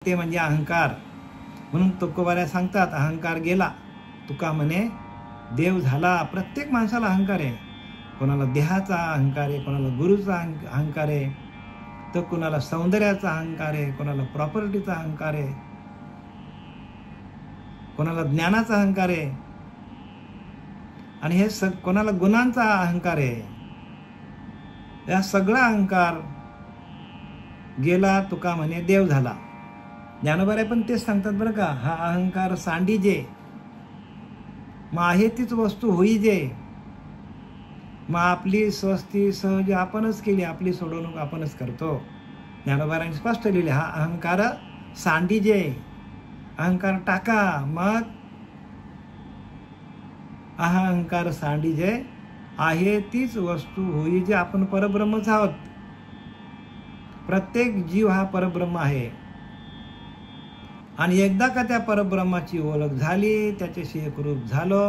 ते म्हणजे अहंकार. म्हणून तुकोबाऱ्या सांगतात अहंकार गेला. तुका म्हणे देव झाला. प्रत्येक माणसाला अहंकार आहे. कोणाला देहाचा अहंकार आहे, कोणाला गुरुचा अहंकार आहे, तर कोणाला सौंदर्याचा अहंकार आहे, कोणाला प्रॉपर्टीचा अहंकार आहे, कोणाला ज्ञानाचा अहंकार आहे, आणि हे कोणाला गुणांचा अहंकार आहे. या सगळा अहंकार गेला. तुका म्हणे देव झाला. ज्ञानोबा पण तेच सांगतात बरं का. हा अहंकार सांडी जे, मग आहे तीच वस्तू होई जे. मग आपली स्वस्ती सहज आपणच केली, आपली सोडवणूक आपणच करतो. ज्ञानोबारांनी स्पष्ट लिहिले हा अहंकार सांडी जे. अहंकार टाका, मग अहंकार सांडी जे आहे तीच वस्तू होई जे. आपण परब्रह्मच आहोत. प्रत्येक जीव हा परब्रह्म आहे. आणि एकदा का त्या परब्रह्माची ओळख झाली, त्याच्याशी एकरूप झालो,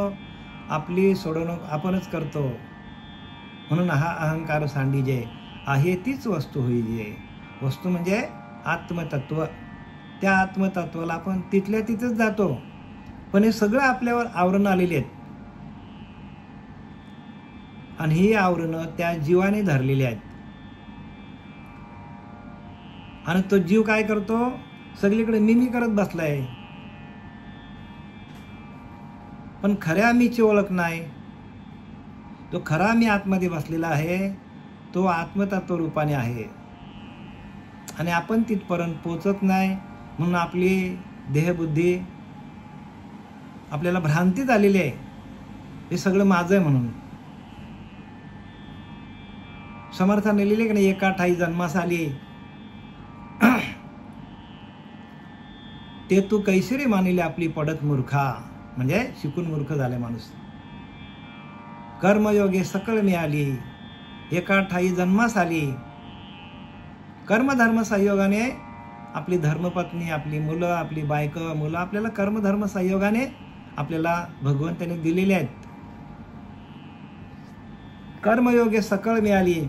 आपली सोडवणूक आपणच करतो. म्हणून हा अहंकार सांडी जे आहे तीच वस्तू होई जे. वस्तू म्हणजे आत्मतत्व. त्या आत्मतत्वाला आपण तिथल्या तिथेच जातो. पण हे सगळं आपल्यावर आवरण आलेली आहेत. आणि ही आवरणं त्या जीवाने धरलेली आहेत. आणि तो जीव काय करतो, सगळीकडे मी करत बसलाय. पण खऱ्या मीची ओळख नाही. तो खरा मी आतमध्ये बसलेला आहे, तो आत्मतत्व रूपाने आहे. आणि आपण तिथपर्यंत पोचत नाही. म्हणून आपली देहबुद्धी, आपल्याला भ्रांती झालेली आहे हे सगळं माझं आहे म्हणून. समर्थाने लिहिले की नाही, एका ठाई जन्मास आली ते तू कैसरी मानिले आपली पडत मूर्खा. म्हणजे शिकून मूर्ख झाले माणूस. कर्मयोगे सकळ मिळाली, एका ठाई जन्मास आली. कर्मधर्म संयोगाने आपली धर्मपत्नी, आपली मुलं, आपली बायको, मुलं आपल्याला कर्मधर्म संयोगाने आपल्याला भगवंताने दिलेले आहेत. कर्मयोगे सकळ मिळाली,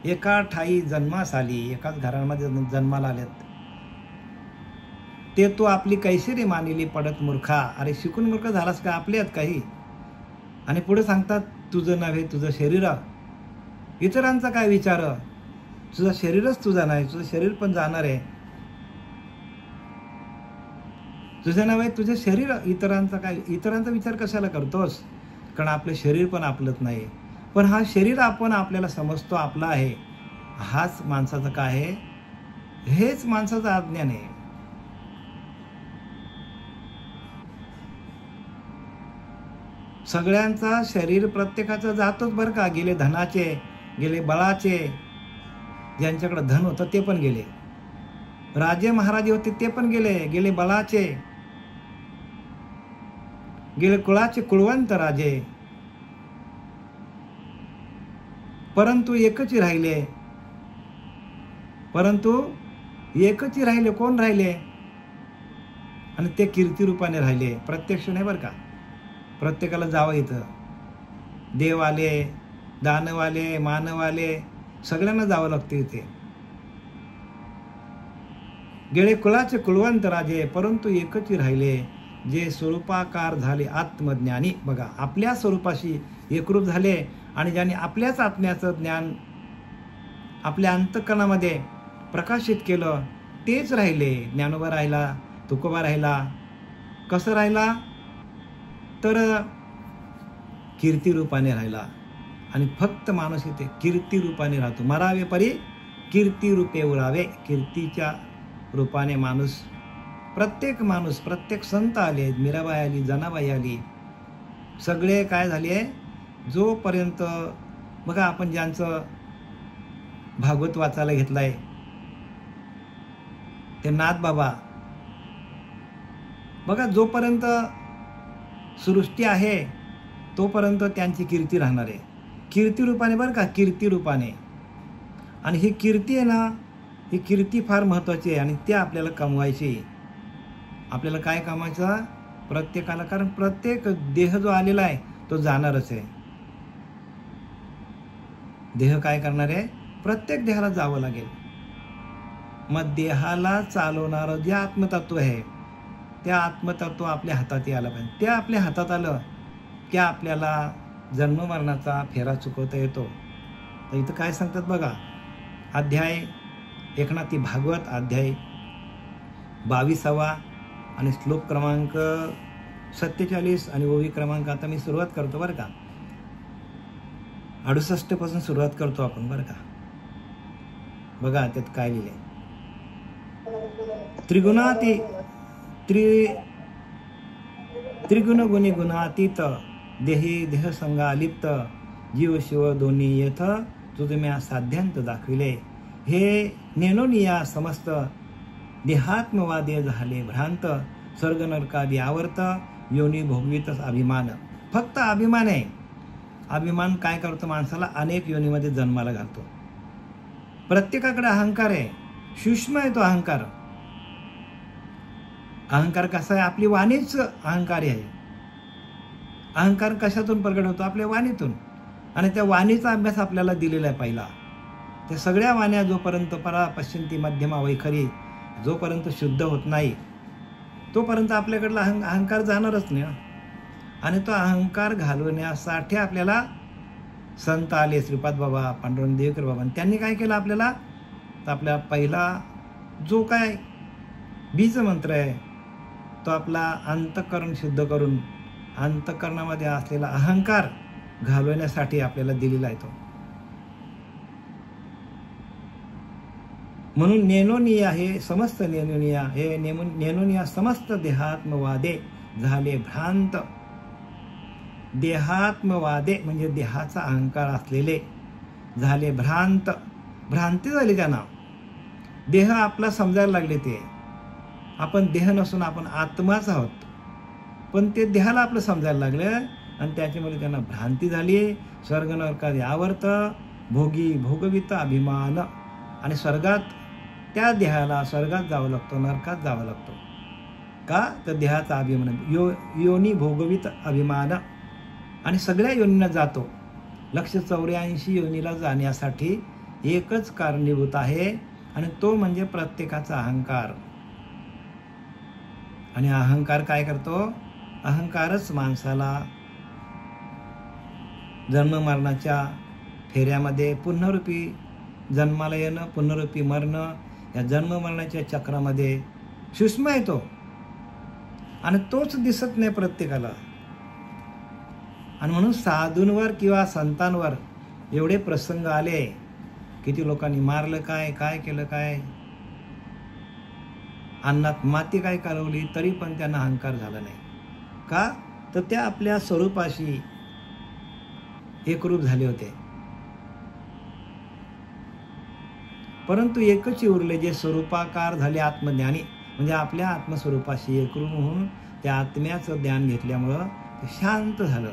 एका ठाई जन्मास आली. एकाच घरामध्ये जन्माला आल्यात. ते तू आपली कैसेरी मानिली पडत मूर्खा. अरे शिकून मूर्ख झालास का, आपले आहेत काही. आणि पुढे सांगतात तुझं नव्हे तुझं शरीर. इतरांचा काय विचार, तुझं शरीरच तुझं नाही, तुझं शरीर पण जाणार आहे. तुझं नव्हे तुझं शरीर. इतरांचा काय, इतरांचा विचार कशाला करतोस. कारण आपलं शरीर पण आपलंच नाही. पण हा शरीर आपण आपल्याला समजतो आपला आहे. हाच माणसाचं काय आहे, हेच माणसाचं अज्ञान आहे. सगळ्यांचा शरीर प्रत्येकाचं जातोच बरं का. गेले धनाचे, गेले बळाचे. ज्यांच्याकडे धन होतं ते पण गेले. राजे महाराजे होते ते पण गेले. गेले बळाचे, गेले कुळाचे कुळवंत राजे. परंतु एकच राहिले. परंतु एकच राहिले. कोण राहिले, आणि ते कीर्ती रूपाने राहिले. प्रत्यक्ष नाही बरं का. प्रत्येकाला जावं इथं. देव आले, दानव आले, मानव आले, सगळ्यांना जावं लागतं इथे. गेले कुळाचे कुळवंत राजे, परंतु एकच राहिले, जे स्वरूपाकार झाले आत्मज्ञानी. बघा, आपल्या स्वरूपाशी एकरूप झाले आणि ज्यांनी आपल्याच आत्म्याचं ज्ञान आपल्या अंतःकरणामध्ये प्रकाशित केलं तेच राहिले. ज्ञानोबा राहिला, तुकोबा राहिला. कसं राहिला, तर कीर्ती रूपाने राहिला. आणि फक्त माणूस इथे कीर्ती रूपाने राहतो. मरावे परी कीर्ती रूपे उरावे. कीर्तीच्या रूपाने माणूस, प्रत्येक माणूस, प्रत्येक संत आले, मीराबाई आली, जनाबाई आली, सगळे काय झाले. जोपर्यंत बघा, आपण ज्यांचं भागवत वाचायला घेतलंय ते नाथ बाबा, बघा जोपर्यंत सृष्टी आहे तोपर्यंत त्यांची कीर्ती राहणार आहे. कीर्ती रूपाने बरं का, कीर्ती रूपाने. आणि ही कीर्ती आहे ना, ही कीर्ती फार महत्त्वाची आहे. आणि ते आपल्याला कमवायची. आपल्याला काय कमवायचं, प्रत्येकाला. कारण प्रत्येक देह जो आलेला आहे तो जाणारच आहे. देह काय करणार आहे, प्रत्येक देहाला जावं लागेल. मग देहाला चालवणारं जे आत्मतत्व आहे त्या आत्मतत्व आपल्या हातात यायला पाहिजे. ते आपल्या हातात आलं की आपल्याला जन्ममरणाचा फेरा चुकवता येतो. तर इथं काय सांगतात बघा, अध्याय एकनाथी भागवत अध्याय 22 आणि श्लोक क्रमांक 47 आणि ओवी क्रमांक, आता मी सुरुवात करतो बरं का, 68 पासून सुरुवात करतो आपण बरं का. बघा त्यात काय लिहिलंय. त्रिगुण गुणी गुणातीत देही देह संगालिप्त जीव शिव दोन्ही येथ तुझम्या साध्यांत दाखविले. हे नेनोनिया समस्त देहात्मवादे झाले भ्रांत स्वर्ग नरकादी आवर्त योनी भोगवितच अभिमान. फक्त अभिमान आहे. अभिमान काय करतो माणसाला अनेक योनीमध्ये जन्माला घालतो. प्रत्येकाकडे अहंकार आहे, सूक्ष्म आहे तो अहंकार. अहंकार कसा आहे, आपली वाणीच अहंकारी आहे. अहंकार कशातून प्रगट होतो, आपल्या वाणीतून. आणि त्या वाणीचा अभ्यास आपल्याला दिलेला आहे पहिला. त्या सगळ्या वाण्या जोपर्यंत परा पश्चिंती मध्यमा वैखरी जोपर्यंत शुद्ध होत नाही तोपर्यंत आपल्याकडला अहंकार जाणारच नाही. आणि तो अहंकार घालवण्यासाठी आपल्याला संत आले, श्रीपाद बाबा, पांडुरंग देवकर बाबा. त्यांनी काय केलं आपल्याला, तर आपला पहिला जो काय बीज मंत्र आहे तो आपला अंतःकरण शुद्ध करून अंतःकरणामध्ये असलेला अहंकार घालवण्यासाठी आपल्याला दिलेला आहे तो. म्हणून नेनोनिया हे समस्त नेनोनिया हे नेनोनिया समस्त देहात्मवादे झाले भ्रांत. देहात्मवादे म्हणजे देहाचा अहंकार असलेले झाले भ्रांत. भ्रांती झाली त्यांना. देह आपला समजायला लागले. ते आपण देह नसून आपण आत्माच आहोत, पण ते देहाला आपलं समजायला लागलं आणि त्याच्यामुळे त्यांना भ्रांती झाली. स्वर्ग नरकादी आवर्त भोगी भोगवित अभिमान. आणि स्वर्गात त्या देहाला स्वर्गात जावं लागतो, नरकात जावं लागतो. का, तर देहाचा अभिमान योनी भोगवित अभिमान. आणि सगळ्या योनींना जातो. 184 योनीला जाण्यासाठी एकच कारणीभूत आहे आणि तो म्हणजे प्रत्येकाचा अहंकार. आणि अहंकार काय करतो, अहंकारच माणसाला जन्म मरणाच्या फेऱ्यामध्ये पुनरुपी जन्माला येणं, पुनरुपी मरणं, या जन्म मरणाच्या चक्रामध्ये सूक्ष्म येतो. आणि तोच दिसत नाही प्रत्येकाला. आणि म्हणून साधूंवर किंवा संतांवर एवढे प्रसंग आले, किती लोकांनी मारलं काय, काय केलं काय, अन्नात माती काय कालवली, तरी पण त्यांना अहंकार झाला नाही. का, तर त्या आपल्या स्वरूपाशी एकरूप झाले होते. परंतु एकच उरले, जे स्वरूपाकार झाले आत्मज्ञानी, म्हणजे आपल्या आत्मस्वरूपाशी एकरूप होऊन त्या आत्म्याचं ज्ञान घेतल्यामुळं ते शांत झालं.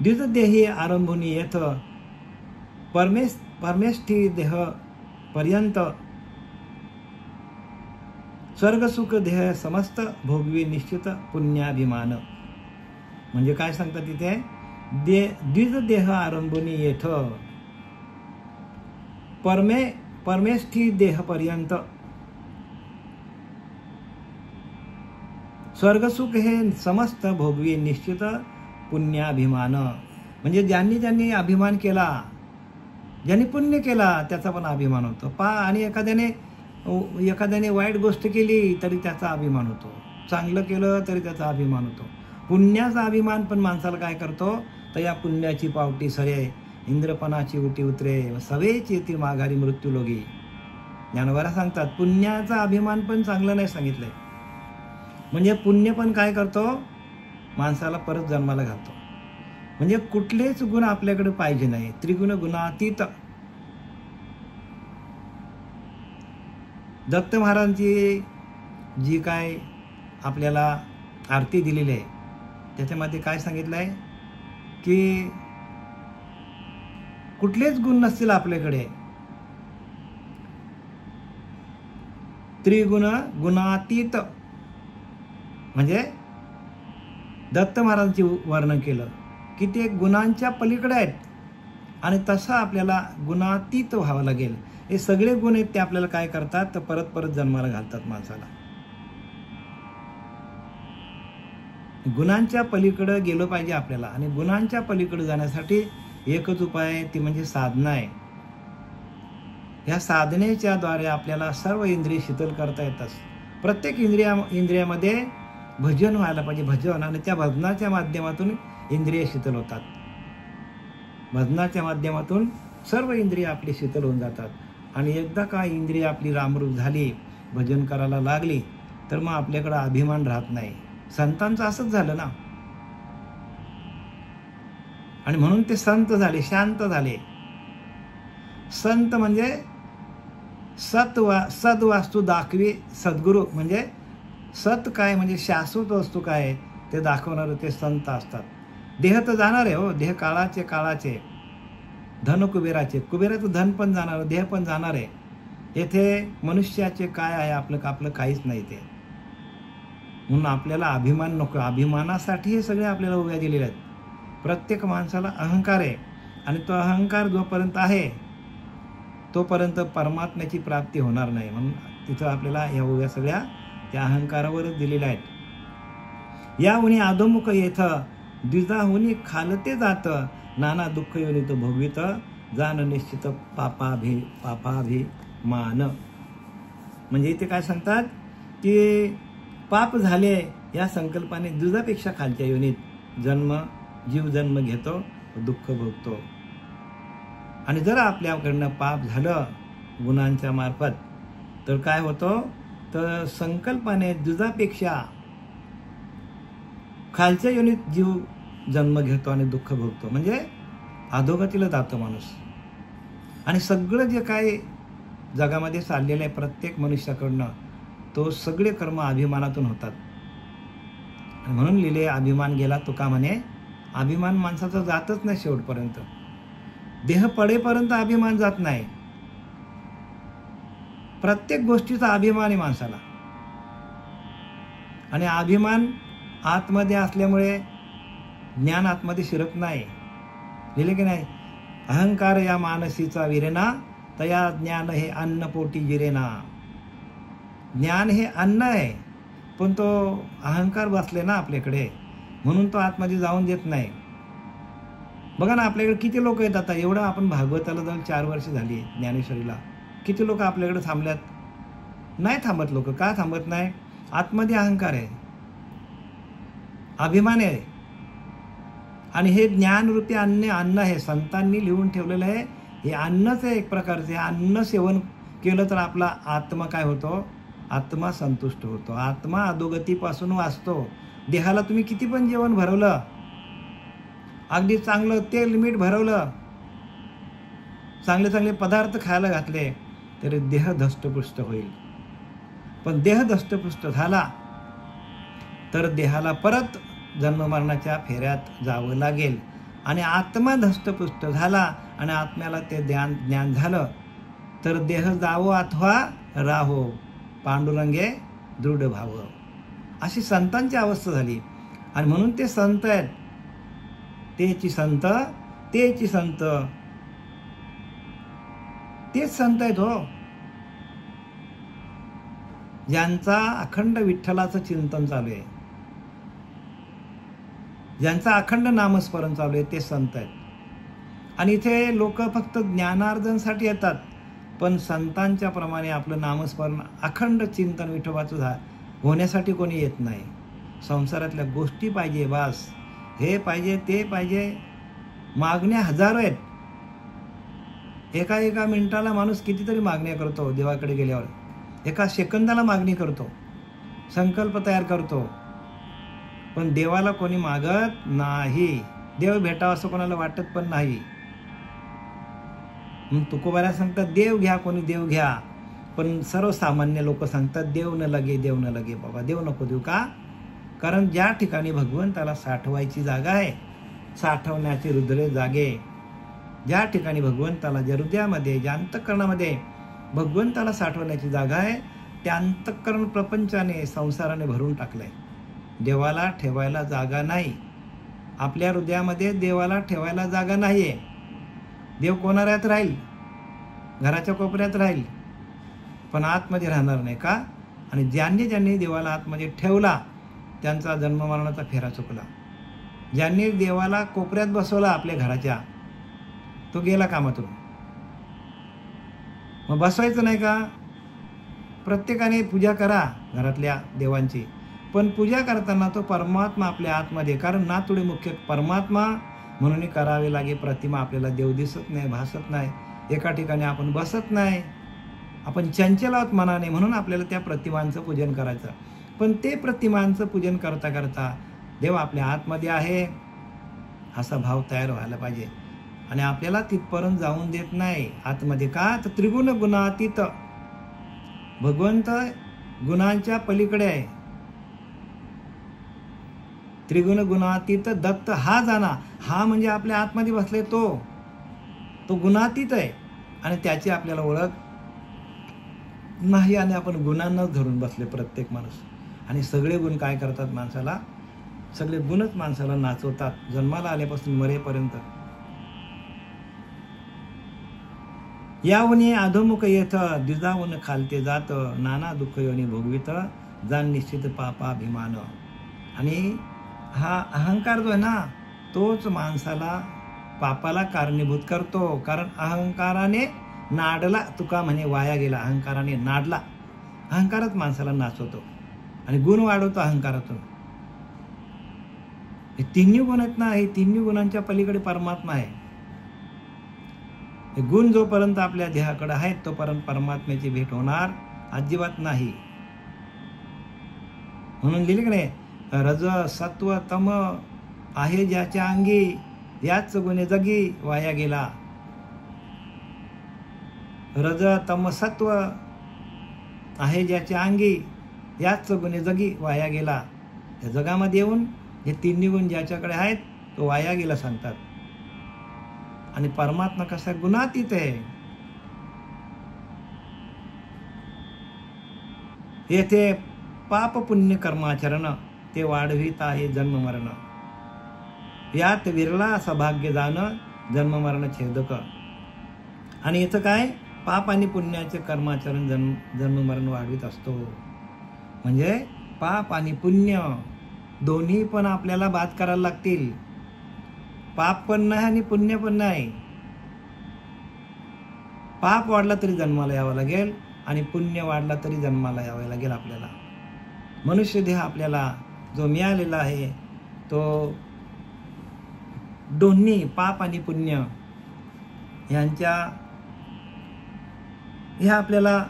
द्विजदेही आरंभुनी येथ परमेष्ठी देह पर्यंत स्वर्गसुख देह समस्त भोगवी निश्चित पुण्याभिमान. म्हणजे काय सांगतात तिथे, द्विजदेह आरंभुनी येथ परमेष्ठी देह पर्यंत स्वर्गसुख हे समस्त भोगवी निश्चित पुण्याभिमान. म्हणजे ज्यांनी अभिमान केला, ज्यांनी पुण्य केला त्याचा पण अभिमान होतो. आणि एखाद्याने वाईट गोष्ट केली तरी त्याचा अभिमान होतो, चांगलं केलं तरी त्याचा अभिमान होतो. पुण्याचा अभिमान पण माणसाला काय करतो, तर या पुण्याची पावटी सरे इंद्रपणाची उटी उतरे सवेची ती माघारी मृत्यू लोगी. ज्ञानोबा सांगतात पुण्याचा अभिमान पण चांगलं नाही सांगितलंय. म्हणजे पुण्य पण काय करतो, माणसाला परत जन्माला घालतो. म्हणजे कुठलेच गुण आपल्याकडे पाहिजे नाही. त्रिगुण गुणातीत. दत्त महाराजांची जी काय आपल्याला आरती दिलेली आहे त्याच्यामध्ये काय सांगितलं आहे की कुठलेच गुण नसतील आपल्याकडे, त्रिगुण गुणातीत. म्हणजे दत्त महाराजांचे वर्णन केलं की ते गुणांच्या पलीकडे आहेत आणि तसं आपल्याला गुणातीत व्हावं लागेल. हे सगळे गुण आहेत ते आपल्याला काय करतात, तर परत परत जन्माला घालतात माणसाला. गुणांच्या पलीकडे गेलो पाहिजे आपल्याला, आणि गुणांच्या पलीकडे जाण्यासाठी एकच उपाय आहे, ती म्हणजे साधना आहे. या साधनेच्या द्वारे आपल्याला सर्व इंद्रिय शीतल करता येतात. प्रत्येक इंद्रियामध्ये भजन व्हायला पाहिजे, भजन, आणि त्या भजनाच्या माध्यमातून इंद्रिय शीतल होतात. भजनाच्या माध्यमातून सर्व इंद्रिय आपली शीतल होऊन जातात. आणि एकदा का इंद्रिय आपली रामरूप झाली, भजन करायला लागली, तर मग आपल्याकडे अभिमान राहत नाही. संतांचं असंच झालं ना. आणि म्हणून ते संत झाले, शांत झाले. संत म्हणजे सद्वास्तू दाखवी सद्गुरू, म्हणजे सत काय म्हणजे शाश्वत वस्तू काय ते दाखवणारे ते संत असतात. देह तर जाणार आहे हो, देह काळाचे धन कुबेराचं धन पण जाणार, देह पण जाणार आहे. येथे मनुष्याचे काय आहे, आपलं काहीच नाही ते. म्हणून आपल्याला अभिमान नको. अभिमानासाठी हे सगळे आपल्याला उभ्या दिलेले आहेत. प्रत्येक माणसाला अहंकार आहे, आणि तो अहंकार जोपर्यंत आहे तोपर्यंत परमात्म्याची प्राप्ती होणार नाही. म्हणून तिथं आपल्याला या उभ्या सगळ्या त्या अहंकारावरच दिलेल्या आहेत. या उनी अधोमुख येथ द्विजाहुनी खालते जात, नाना दुःख योनित भोगवित जाण निश्चित पापाभिमान. म्हणजे इथे काय सांगतात की पाप झाले या संकल्पाने द्विजापेक्षा खालच्या योनीत जीव जन्म घेतो, दुःख भोगतो. आणि जर आपल्याकडनं पाप झालं गुणांच्या मार्फत, तर काय होतं, तर संकल्पाने द्विजापेक्षा खालच्या योनीत जीव जन्म घेतो आणि दुःख भोगतो. म्हणजे अधोगतीला जातो माणूस. आणि सगळं जे काय जगामध्ये चाललेलं आहे प्रत्येक मनुष्याकडनं, तो सगळे कर्म अभिमानातून होतात. म्हणून लिहिले अभिमान गेला तुका म्हणे. अभिमान माणसाचा जातच नाही शेवटपर्यंत. देह पडेपर्यंत अभिमान जात नाही. प्रत्येक गोष्टीचा अभिमान आहे माणसाला. आणि अभिमान आतमध्ये असल्यामुळे ज्ञान आतमध्ये शिरत नाही. लिहिले की नाही, अहंकार या मानसीचा विरेना, तया ज्ञान हे अन्न पोटी जिरेना. ज्ञान हे अन्न आहे, पण तो अहंकार बसले ना आपल्याकडे, म्हणून तो आतमध्ये जाऊन देत नाही. बघा ना, आपल्याकडे किती लोक येतात. आता एवढं आपण भागवताला जाऊन 4 वर्ष झाली ज्ञानेश्वरीला, किती लोक आपल्याकडे थांबल्यात. नाही थांबत लोक. का थांबत नाही? आतमध्ये अहंकार आहे, अभिमान आहे. आणि हे ज्ञानरूपी अन्न आहे, संतांनी लिहून ठेवलेलं आहे. हे अन्नच आहे एक प्रकारचे. अन्न सेवन केलं तर आपला आत्मा काय होतो, आत्मा संतुष्ट होतो. आत्मा अधोगतीपासून वाचतो. देहाला तुम्ही किती पण जेवण भरवलं, अगदी चांगलं तेल मीठ भरवलं, चांगले चांगले पदार्थ खायला घातले, तरी देह धष्टपुष्ट होईल. पण देह धष्टपुष्ट झाला तर देहाला परत जन्ममरणाच्या फेऱ्यात जावं लागेल. आणि आत्मा धष्टपुष्ट झाला आणि आत्म्याला ते ज्ञान झालं तर देह जावो अथवा राहो, पांडुरंगे दृढ भाव. अशी संतांची अवस्था झाली. आणि म्हणून ते संत आहेत. तेच संत आहेत हो, ज्यांचा अखंड विठ्ठलाचं चिंतन चालू आहे, ज्यांचा अखंड नामस्मरण चालू आहे, ते संत आहेत. आणि इथे लोक फक्त ज्ञानार्जनसाठी येतात, पण संतांच्या प्रमाणे आपलं नामस्मरण अखंड चिंतन विठोबाचं होण्यासाठी कोणी येत नाही. संसारातल्या गोष्टी पाहिजे, बास, हे पाहिजे ते पाहिजे, मागण्या हजारो आहेत. एका मिनिटाला माणूस कितीतरी मागण्या करतो. देवाकडे गेल्यावर एका सेकंदाला मागणी करतो, संकल्प तयार करतो, पण देवाला कोणी मागत नाही. देव भेटावा असं कोणाला वाटत पण नाही. तुकोबाऱ्या सांगतात देव घ्या, कोणी देव घ्या, पण सर्वसामान्य लोक सांगतात देव न लगे. बाबा देव नको देऊ. का? कारण ज्या ठिकाणी भगवंताला साठवायची जागा आहे, साठवण्याचे हृदय जागे, ज्या ठिकाणी भगवंताला, ज्या हृदयामध्ये, ज्या अंतःकरणामध्ये भगवंताला साठवण्याची जागा आहे, त्या अंतःकरण प्रपंचाने, संसाराने भरून टाकलंय. देवाला ठेवायला जागा नाही. आपल्या हृदयामध्ये देवाला ठेवायला जागा नाहीये. देव कोणाऱ्यात राहील? घराच्या कोपऱ्यात राहील पण आतमध्ये राहणार नाही. का? आणि ज्यांनी ज्यांनी देवाला आतमध्ये ठेवला त्यांचा जन्ममरणाचा फेरा चुकला. ज्यांनी देवाला कोपऱ्यात बसवला आपल्या घराच्या तो गेला कामातून. मग बसवायचं नाही का? प्रत्येकाने पूजा करा घरातल्या देवांची, पण पूजा करताना तो परमात्मा आपल्या आतमध्ये, कारण नातुडे मुख्य परमात्मा म्हणून करावे लागे. प्रतिमा आपल्याला देव दिसत नाही, भासत नाही, एका ठिकाणी आपण बसत नाही, आपण चंचल आहोत मनाने, म्हणून आपल्याला त्या प्रतिमांचं पूजन करायचं. पण ते प्रतिमांचं पूजन करता करता देव आपल्या आतमध्ये आहे असा भाव तयार व्हायला पाहिजे. आणि आपल्याला तिथपर्यंत जाऊन देत नाही आतमध्ये. का? तर त्रिगुण गुणातीत भगवंत गुणांच्या पलीकडे आहे. त्रिगुण गुणातीत दत्त हा जाणा, हा म्हणजे आपल्या आतमध्ये बसले तो गुणातीत आहे आणि त्याची आपल्याला ओळख नाही. आणि आपण गुणांनाच धरून बसले प्रत्येक माणूस. आणि सगळे गुण काय करतात माणसाला? सगळे गुणच माणसाला नाचवतात जन्माला आल्यापासून मरेपर्यंत. यावनी अधोमुख येथ द्विजावून खालते जात, नाना दुःख योनी भोगवित जाण निश्चित पापाभिमान. आणि हा अहंकार जो आहे ना तोच माणसाला पापाला कारणीभूत करतो. कारण अहंकाराने नाडला, तुका म्हणे वाया गेला. अहंकाराने नाडला, अहंकारच माणसाला नाचवतो आणि गुण वाढवतो अहंकारातून. हे तिन्ही गुण आहेत ना, हे तिन्ही गुणांच्या पलीकडे परमात्मा आहे. हे गुण जोपर्यंत आपल्या देहाकडे आहेत तोपर्यंत परमात्म्याची भेट होणार अजिबात नाही. म्हणून लिहिले की नाही, रज सत्व तम आहे ज्याच्या अंगी, याच गुणे जगी वाया गेला. रज तम सत्व आहे ज्याच्या अंगी, याच गुणे जगी वाया गेला. या जगामध्ये येऊन हे तिन्ही गुण ज्याच्याकडे आहेत तो वाया गेला सांगतात. आणि परमात्मा कसा गुणातीत आहे. येथे पाप पुण्य कर्माचरण ते वाढवित आहे जन्म मरण. यात विरला सौभाग्य जाण जन्म मरण छेदक. आणि इथं काय? पाप आणि पुण्याचे कर्माचरण जन्म मरण वाढवित असतो. म्हणजे पाप आणि पुण्य दोन्ही पण आपल्याला बाद करायला लागतील. पाप पण नाही आणि पुण्य पण नाही. पाप वाढला तरी जन्माला यावं लागेल आणि पुण्य वाढला तरी जन्माला यावं लागेल आपल्याला. मनुष्य देह आपल्याला जो मिळालेला आहे तो दोन्ही पाप आणि पुण्य ह्या आपल्याला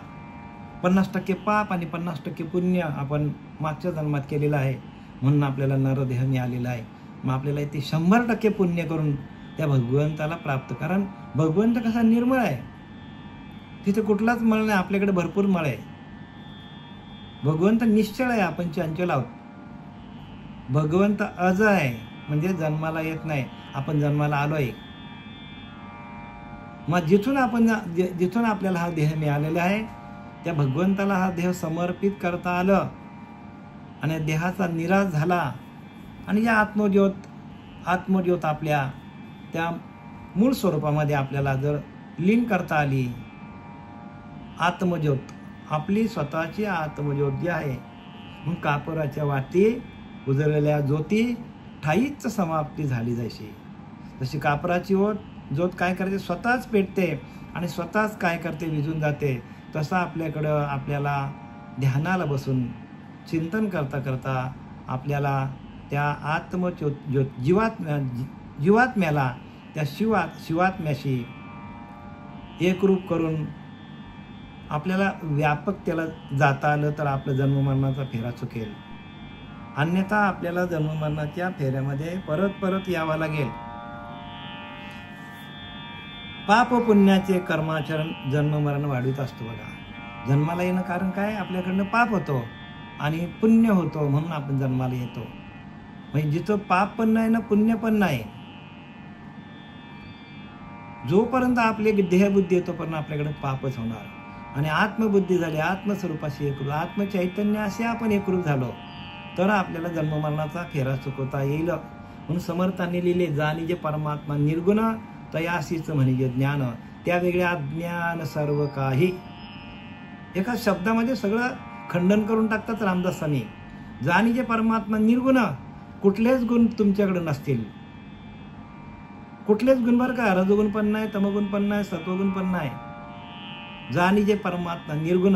50% पाप आणि 50% पुण्य आपण मागच्या जन्मात केलेलं आहे. म्हणून आपल्याला नरदेह मिळालेला आहे. मग आपल्याला इथे 100% पुण्य करून त्या भगवंताला प्राप्त. कारण भगवंत कसा निर्मळ आहे, तिथे कुठलाच मळ नाही, आपल्याकडे भरपूर मळ आहे. भगवंत निश्चळ आहे, आपण चंचल आहोत. भगवंत अज आहे म्हणजे जन्माला येत नाही, आपण जन्माला आलोय. मग जिथून आपल्याला हा देह मिळालेला आहे त्या भगवंताला हा देह समर्पित करता आलं आणि देहाचा निराश झाला आणि या आत्मज्योत आपल्या त्या मूळ स्वरूपामध्ये आपल्याला जर लीन करता आली. आत्मज्योत आपली स्वतःची आत्मज्योत जी आहे, मग कापराच्या वाती उजळलेल्या ज्योती ठाईच समाप्ती झाली जशी. जशी कापराची ज्योत काय करते, स्वतःच पेटते आणि स्वतःच काय करते, विझून जाते. तसं आपल्याला ध्यानाला बसून चिंतन करता करता आपल्याला त्या आत्मज्योत जीवात्म्याला त्या शिवात्म्याशी एकरूप करून आपल्याला व्यापकतेला जाता आलं तर आपलं जन्ममरणाचा फेरा चुकेल. अन्यथा आपल्याला जन्ममरणाच्या फेऱ्यामध्ये परत यावं लागेल. पाप पुण्याचे कर्माचरण जन्ममरण वाढवित असतो. बघा, जन्माला येणं कारण काय? आपल्याकडनं पाप होतो आणि पुण्य होतो म्हणून आपण जन्माला येतो. म्हणजे जिथं पाप पण नाही ना पुण्य पण नाही, जोपर्यंत आपले देहबुद्धी येतो पण आपल्याकडे पापच होणार. आणि आत्मबुद्धी झाली, आत्मस्वरूपाशी एकरूप, आत्मचैतन्य असे आपण एकरूप झालो तर आपल्याला जन्ममरणाचा फेरा चुकवता येईल. म्हणून समर्थांनी लिहिले, जाणी जे परमात्मा निर्गुण तयासीच म्हणजे ज्ञान, त्या वेगळ्या अज्ञान सर्व काही. एका शब्दामध्ये सगळं खंडन करून टाकतात रामदास स्वामी. जाणी जे परमात्मा निर्गुण, कुठलेच गुण तुमच्याकडे नसतील, कुठलेच गुण बरं का, रजोगुण पण नाही, तमगुण पण नाही, सत्वगुण पण नाही. जाणी जे परमात्मा निर्गुण,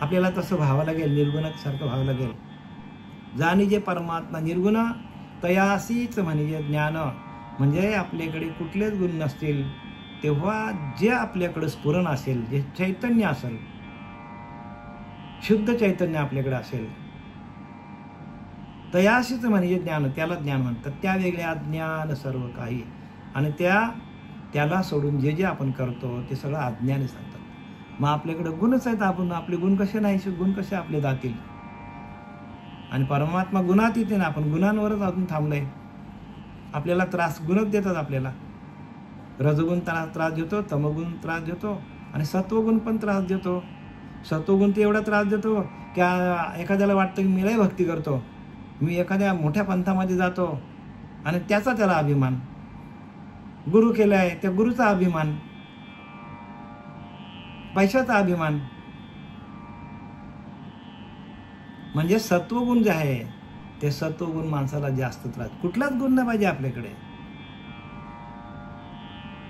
आपल्याला तसं व्हावं लागेल, निर्गुणासारखं व्हावं लागेल. जाणी जे परमात्मा निर्गुण तयासीच म्हणजे ज्ञान, म्हणजे आपल्याकडे कुठलेच गुण नसतील तेव्हा जे आपल्याकडे स्फुरण असेल, जे चैतन्य असेल, शुद्ध चैतन्य आपल्याकडे असेल, तयासीच म्हणजे ज्ञान, त्याला ज्ञान म्हणतात. त्या वेगळ्या ज्ञान सर्व काही. आणि त्याला सोडून जे जे आपण करतो ते सगळं अज्ञानी सांगतात. मग आपल्याकडे गुणच आहेत, आपण आपले गुण कसे नाही, गुण कसे आपले जातील. आणि परमात्मा गुणात येते ना, आपण गुणांवरच अजून थांबलंय. आपल्याला त्रास गुणच देतात. आपल्याला रजगुण त्रास देतो, तमगुण त्रास देतो आणि सत्वगुण पण त्रास देतो. सत्वगुण तर एवढा त्रास देतो की एखाद्याला वाटतं की मी लय भक्ती करतो, मी एखाद्या मोठ्या पंथामध्ये जातो आणि त्याला अभिमान, गुरु केलाय त्या गुरुचा अभिमान, पैशाचा अभिमान. म्हणजे सत्वगुण जे आहे ते सत्वगुण माणसाला जास्त त्रास. कुठलाच गुण नाही पाहिजे आपल्याकडे.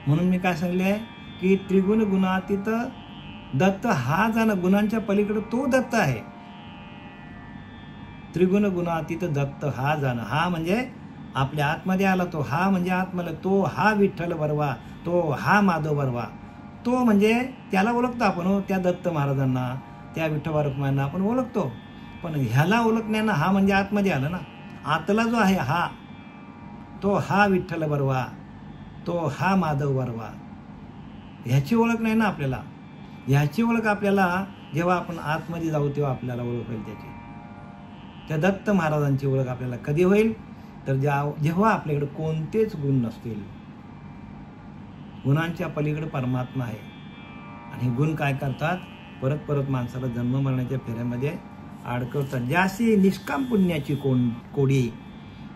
म्हणून मी काय सांगले की त्रिगुण गुणातीत दत्त हा जाणं, गुणांच्या पलीकडे तो दत्त आहे. त्रिगुण गुणातीत दत्त हा जाणं, हा म्हणजे आपल्या आतमध्ये आला तो, हा म्हणजे आत्मला तो, हा विठ्ठल बरवा, तो हा माधव बरवा. तो म्हणजे त्याला ओळखतो आपण, त्या दत्त महाराजांना, त्या विठ्ठल रुक्मांना आपण ओळखतो. पण ह्याला ओळखण्यानं हा म्हणजे आतमध्ये आलं ना. आतला जो आहे हा, तो हा विठ्ठल बरवा, तो हा माधव बरवा. ह्याची ओळख नाही ना आपल्याला. ह्याची ओळख आपल्याला जेव्हा आपण आतमध्ये जाऊ तेव्हा आपल्याला ओळख होईल त्याची. त्या दत्त महाराजांची ओळख आपल्याला कधी होईल तर जेव्हा आपल्याकडे कोणतेच गुण नसतील. गुणांच्या पलीकडे परमात्मा आहे. आणि हे गुण काय करतात, परत परत माणसाला जन्म मरण्याच्या फेऱ्यामध्ये अडकवतात. ज्याशी निष्काम पुण्याची कोडी,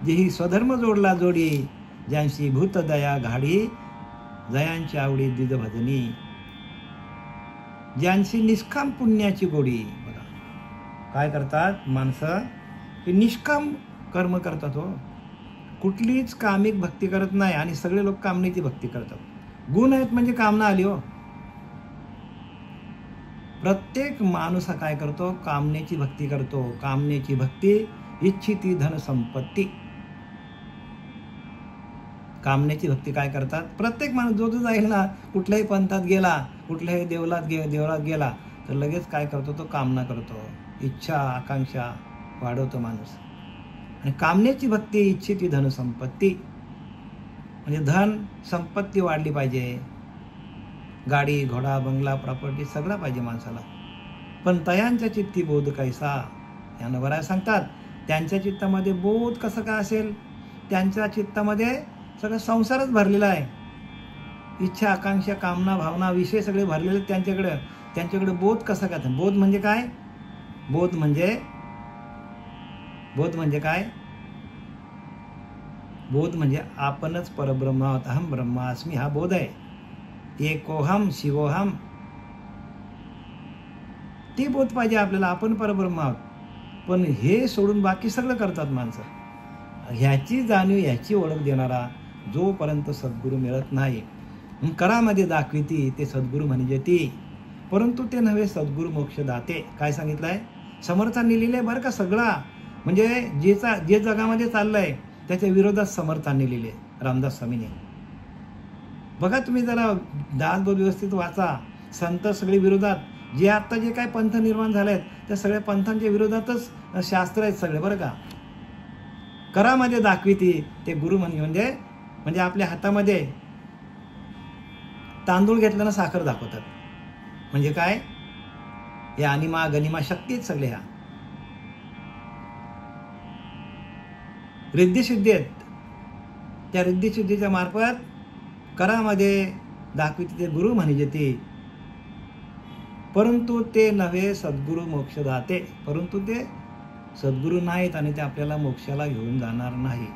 जेही स्वधर्म जोडला जोडी, ज्यांशी भूत दया घाडी, जयांची आवडी द्विज भजनी. ज्यांशी निष्काम पुण्याची गोडी. बघा काय करतात माणसं की निष्काम कर्म करतात. हो, कुठलीच कामिक भक्ती करत नाही आणि सगळे लोक कामनेची भक्ती करतात. गुण आहेत म्हणजे कामना आली. हो, प्रत्येक माणूस हा काय करतो, कामनेची भक्ती करतो. कामनेची भक्ती इच्छिती धन संपत्ती. कामनेची भक्ती काय करतात, प्रत्येक माणूस जो जाईल ना, कुठल्याही पंथात गेला, कुठल्याही देवळात गेला तर लगेच काय करतो, तो कामना करतो. इच्छा आकांक्षा वाढवतो माणूस. आणि कामनेची भक्ती इच्छिती धन संपत्ती, म्हणजे धन संपत्ती वाढली पाहिजे. गाडी घोडा बंगला प्रॉपर्टी सगळं पाहिजे माणसाला. पण तयांच्या चित्ती बोध कैसा, यानं बराय सांगतात. त्यांच्या चित्तामध्ये बोध कसं काय असेल, त्यांच्या चित्तामध्ये सगळं संसारच भरलेला आहे. इच्छा आकांक्षा कामना भावना विषय सगळे भरलेले त्यांच्याकडे बोध कसा काय. बोध म्हणजे काय, बोध म्हणजे काय, बोध म्हणजे आपणच परब्रह्म आहोत. अहम ब्रह्मास्मी हा बोध आहे. एकोहम शिवोहम, ते बोध पाहिजे आपल्याला, आपण परब्रह्म आहोत. पण हे सोडून बाकी सगळं करतात माणसं. ह्याची जाणीव ह्याची ओळख देणारा जोपर्यंत सद्गुरू मिळत नाही, करामध्ये दाखविती ते सद्गुरू म्हणजे ती. परंतु ते नव्हे सद्गुरू मोक्ष दाते. काय सांगितलंय समर्थांनी लिहिलंय बरं का. सगळा म्हणजे जे जगामध्ये चाललंय त्याच्या विरोधात समर्थांनी लिहिले रामदास स्वामीने. बघा तुम्ही जरा दासबोध व्यवस्थित वाचा. संत सगळे विरोधात, जे आता जे काय पंथ निर्माण झाले आहेत त्या सगळ्या पंथांच्या विरोधातच शास्त्र आहेत सगळे बरं का. करामध्ये दाखविती ते गुरु म्हणजे आपल्या हातामध्ये तांदूळ घेतल्यानं साखर दाखवतात. म्हणजे काय, या अनिमा गनिमा शक्तीत सगळे ह्या रिद्धिसिद्धी आहेत. त्या रिद्धिसिद्धीच्या मार्फत करामध्ये दाखविते ते गुरु म्हणजे ते. परंतु ते नव्हे सद्गुरू मोक्षदाते. परंतु ते सद्गुरू नाहीत आणि ते आपल्याला मोक्षाला घेऊन जाणार नाही.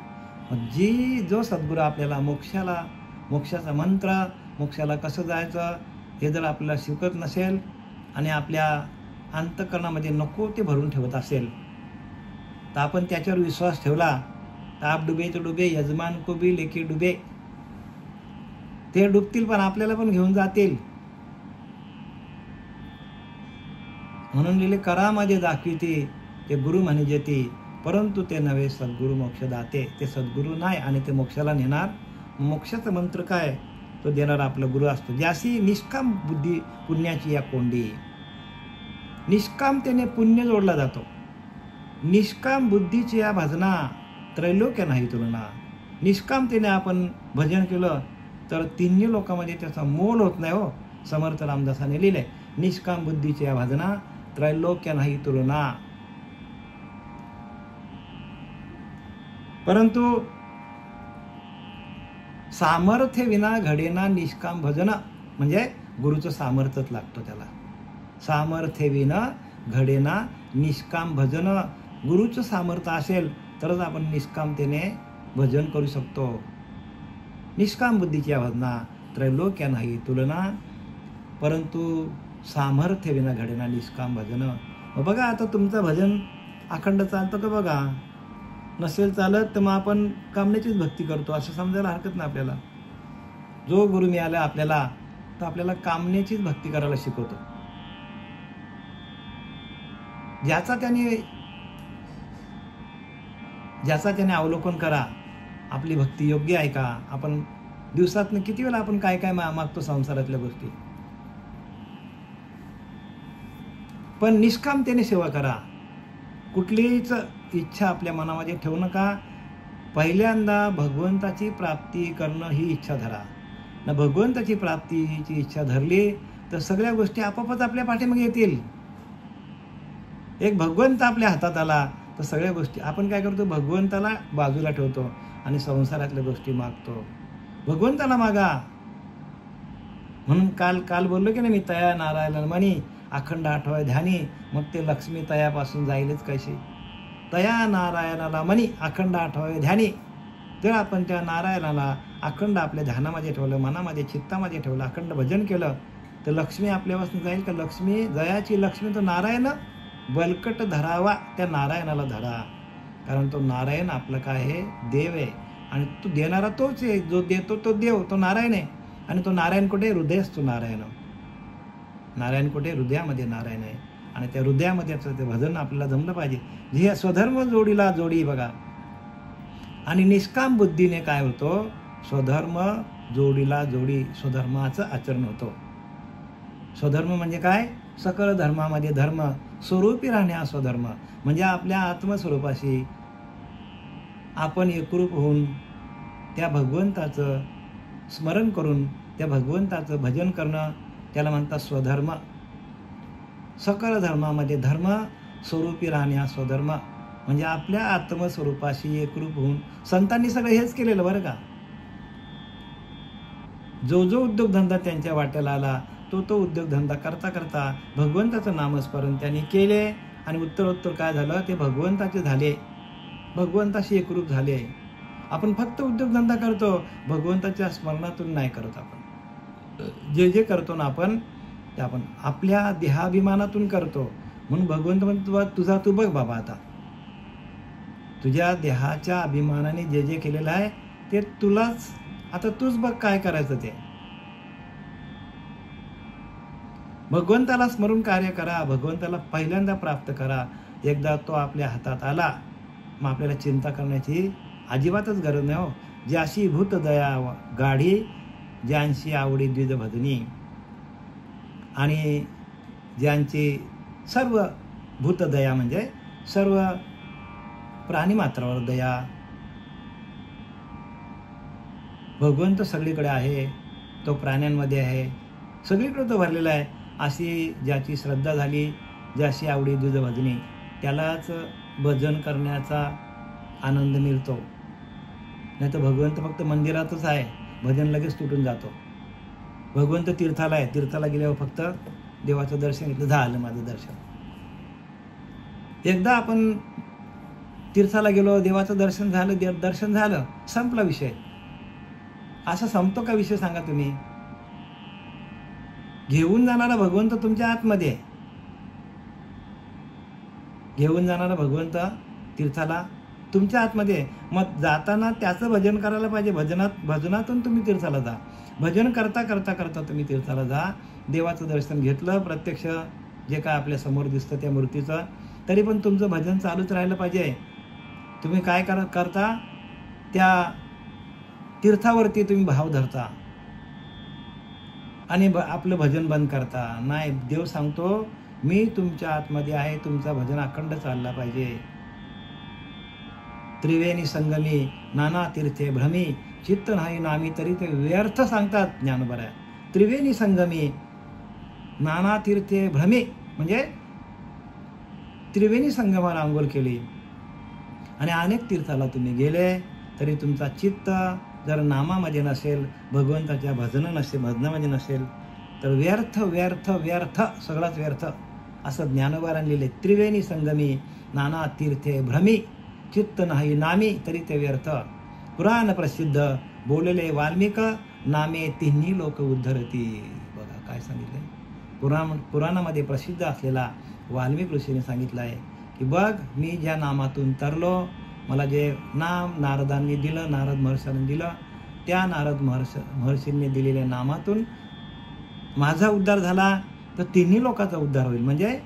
जो सद्गुरू आपल्याला मोक्षाचा मंत्र मोक्षाला कसं जायचं हे जर आपल्याला शिकत नसेल आणि आपल्या अंतःकरणामध्ये नको ते भरून ठेवत असेल तर आपण त्याच्यावर विश्वास ठेवला तर आप डुबे तो डुबे यजमान को भी लेके डुबे, ते डुबतील पण आपल्याला पण घेऊन जातील. म्हणून लिहिले करा माझे दाखविते ते गुरु म्हणे जेती, परंतु ते नव्हे सद्गुरु मोक्ष दाते. ते सद्गुरु नाही आणि ते मोक्षाला नेणार. मोक्षाचा मंत्र काय तो देणार आपला गुरु असतो. ज्याशी निष्काम बुद्धी पुण्याची या कोंडी, निष्कामतेने पुण्य जोडला जातो. निष्काम बुद्धीची या भजना त्रैलोक्य नाही तुलना. निष्कामतेने आपण भजन केलं तर तिन्ही लोकांमध्ये त्याचा मोल होत नाही. हो, समर्थ रामदासाने लिहिलंय, निष्काम बुद्धीची या भजना त्रैलोक्य नाही तुलना. परंतु सामर्थ्य विना घडेना निष्काम भजन, म्हणजे गुरुचं सामर्थ्यच लागतो त्याला. सामर्थ्य विना घडेना निष्काम भजन. गुरुचं सामर्थ्य असेल तरच आपण निष्कामतेने भजन करू शकतो. निष्काम बुद्धीची भजना त्रैलोक्य नाही तुलना, परंतु सामर्थ्य विना घडेना निष्काम भजन. बघा आता तुमचं भजन अखंड चालतं का बघा. नसेल चालत तर मग आपण कामण्याचीच भक्ती करतो असं समजायला हरकत नाही आपल्याला. जो गुरु मिळाला आपल्याला तर आपल्याला कामण्याचीच भक्ती करायला शिकवतो. ज्याचा त्याने अवलोकन करा आपली भक्ती योग्य आहे का. आपण दिवसातनं किती वेळा आपण काय काय मागतो संसारातल्या गोष्टी. पण निष्कामतेने सेवा करा. कुठलीच इच्छा आपल्या मनामध्ये ठेवू नका. पहिल्यांदा भगवंताची प्राप्ती करणं ही इच्छा धरा ना. भगवंताची प्राप्तीची इच्छा धरली तर सगळ्या गोष्टी आपोआपच आपल्या पाठीमागे येतील. एक भगवंत आपल्या हातात आला तर सगळ्या गोष्टी आपण काय करतो, भगवंताला बाजूला ठेवतो आणि संसारातल्या गोष्टी मागतो. भगवंताला मागा. म्हणून काल बोललो की नाही मी, तया नारायण मनी अखंड आठवाय ध्यानी, मग ते लक्ष्मी तयापासून जाईलच कशी. तया नारायणाला मनी अखंड आठवाय ध्यानी. जर आपण त्या नारायणाला अखंड आपल्या ध्यानामध्ये ठेवलं, मनामध्ये चित्तामध्ये ठेवलं, अखंड भजन केलं तर लक्ष्मी आपल्यापासून जाईल का. लक्ष्मी जयाची लक्ष्मी तर नारायण बलकट धरावा, त्या नारायणाला धरा. कारण तो नारायण आपलं काय आहे, देव आहे. आणि तो देणारा तोच आहे. जो देतो तो देव, तो नारायण आहे. आणि तो नारायण कुठे, हृदयच तो नारायण. नारायण कुठे, हृदयामध्ये नारायण आहे. आणि त्या हृदयामध्ये ते भजन आपल्याला जमलं पाहिजे. जे स्वधर्म जोडीला जोडी बघा. आणि निष्काम बुद्धीने काय होतो, स्वधर्म जोडीला जोडी, स्वधर्माचं आचरण होतो. स्वधर्म म्हणजे काय, सकळ धर्मामध्ये धर्म स्वरूपी राहणे हा स्वधर्म. म्हणजे आपल्या आत्मस्वरूपाशी आपण एकरूप होऊन त्या भगवंताचं स्मरण करून त्या भगवंताचं भजन करणं त्याला म्हणतात स्वधर्म. सकळ धर्मामध्ये धर्म स्वरूपी राहणे हा स्वधर्म. म्हणजे आपल्या आत्मस्वरूपाशी एकरूप होऊन संतांनी सगळं हेच केलेलं बरं का. जो उद्योगधंदा त्यांच्या वाट्याला आला तो उद्योगधंदा करता करता भगवंताचं नामस्मरण त्यांनी केले. आणि उत्तरोत्तर काय झालं, ते भगवंताचे झाले, भगवंताशी एकरूप झाले. आपण फक्त उद्योगधंदा करतो, भगवंताच्या स्मरणातून नाही करत. आपण जे करतो ना आपण ते आपण आपल्या देहाभिमानातून करतो. म्हणून भगवंत म्हणतो तुझा तू बघ बाबा. आता तुझ्या देहाच्या अभिमानाने जे केलेलं आहे ते तुलाच, आता तूच बघ काय करायचं ते. भगवंताला स्मरून कार्य करा. भगवंताला पहिल्यांदा प्राप्त करा. एकदा तो आपल्या हातात आला मग आपल्याला चिंता करण्याची अजिबातच गरज नाही. हो, ज्याशी भूत दया गाढी, ज्यांशी आवडी द्विज भजनी. आणि ज्यांची सर्व भूतदया म्हणजे सर्व प्राणीमात्रावर दया. भगवंत सगळीकडे आहे, तो प्राण्यांमध्ये आहे, सगळीकडे तो भरलेला आहे. अशी ज्याची श्रद्धा झाली, ज्याशी आवडी द्विज भजनी, त्यालाच भजन करण्याचा आनंद मिळतो. नाही तर भगवंत फक्त मंदिरातच आहे, भजन लगेच तुटून जातो. भगवंत तीर्थाला आहे, तीर्थाला गेल्यावर फक्त देवाचं दर्शन घेतलं, झालं माझं दर्शन. एकदा आपण तीर्थाला गेलो, देवाचं दर्शन झालं, संपला विषय. असं संपतो का विषय सांगा तुम्ही. घेऊन जाणारा भगवंत तुमच्या आतमध्ये आहे. घेऊन जाणारा भगवंत तीर्थाला तुमच्या आतमध्ये आहे. मग जाताना त्याचं भजन करायला पाहिजे. भजनातून तुम्ही तीर्थाला जा. भजन करता करता करता तुम्ही तीर्थाला जा. देवाचं दर्शन घेतलं, प्रत्यक्ष जे काय आपल्या समोर दिसतं त्या मूर्तीचं, तरी पण तुमचं भजन चालूच राहिलं पाहिजे. तुम्ही काय करता, त्या तीर्थावरती तुम्ही भाव धरता आणि आपलं भजन बंद करता. नाही, देव सांगतो मी तुमच्या आतमध्ये आहे, तुमचा भजन अखंड चालला पाहिजे. त्रिवेणी संगमी नाना तीर्थे भ्रमी चित्त नाही नामी तरी ते व्यर्थ सांगतात ज्ञानोबा. त्रिवेणी संगमी नाना तीर्थे भ्रमी म्हणजे त्रिवेणी संगमाला अंघोळ केली आणि अनेक तीर्थाला तुम्ही गेले तरी तुमचा चित्त जर नामामध्ये नसेल, भगवंताच्या भजनामध्ये नसेल तर व्यर्थ व्यर्थ व्यर्थ सगळाच व्यर्थ असं ज्ञानोबारांनी लिहिले. त्रिवेणी संगमी नाना तीर्थे भ्रमी चित्त नाही नामी तरी ते व्यर्थ. पुराण प्रसिद्ध बोलले वाल्मिक नामे तिन्ही लोक उद्धरती. बघा काय सांगितलंय पुराणामध्ये प्रसिद्ध असलेला वाल्मिक ऋषीने सांगितलं आहे की बघ, मी ज्या नामातून तरलो, मला जे नाम नारदांनी दिलं, नारद महर्षांनी दिलं, त्या नारद महर्षींनी दिलेल्या नामातून माझा उद्धार झाला तर तिन्ही लोकांचा उद्धार होईल. म्हणजे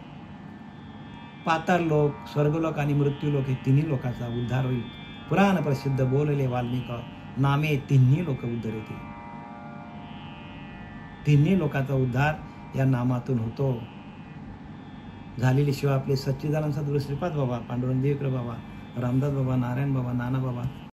पाताळ लोक, स्वर्गलोक आणि मृत्यूलोक हे तिन्ही लोकांचा उद्धार होईल. पुराण प्रसिद्ध बोलले वाल्मिक नामे तिन्ही लोक उद्धरते. तिन्ही लोकांचा उद्धार या नामातून होतो. झालेली शिवाय आपले सच्चिदानंद सद्गुरू श्रीपाद बाबा, पांडुरंग देवकर बाबा, रामदास बाबा, नारायण बाबा, नाना बाबा